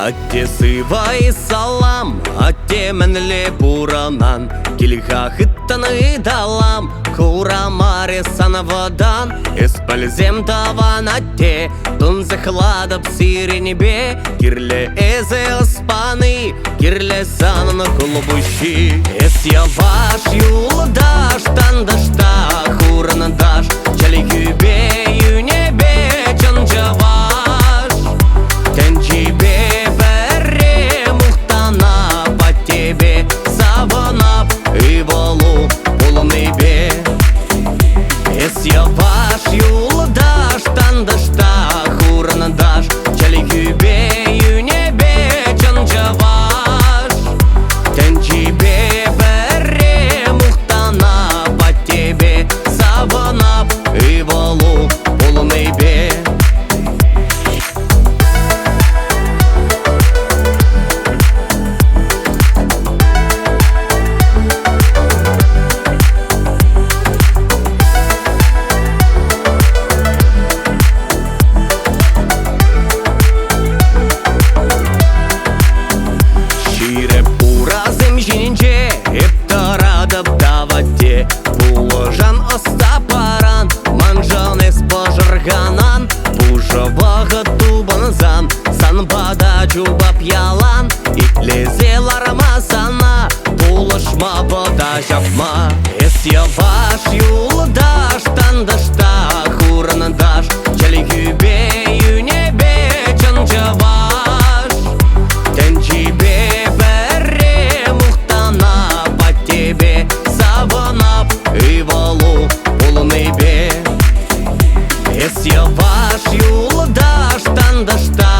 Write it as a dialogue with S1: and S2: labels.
S1: Атте сывай салам, атте мәнле буранан, килга хыттаны далам, хура маре санавадан, использем таван атте, тун захладап сиренебе, кирле эзе оспаны, кирле сананы кулубущи. Эс яваш юлдаш, тандашта, хуранадаш, чали күбе юнебе, чанжаваш, тенчибе. И волу полный бе. Эс яваш юлдаш, тандашта, хуранадаш, чали күбе юнебе, чанжаваш, тенчибе бере мухтана по тебе, саванап и волу полный бе. Буложан остапаран, манжан эс пожарганан, пужавага тубанзан, санбада чубап ялан, итлезелар масана, булашма бода жапма. Эс яваш юлдаш, тандашта, хуранадаш, чали күбе юнебе, чанжаваш, тенчибе бере мухтана по тебе, саванап и волу полный бе. Эс яваш юлдаш, тандашта,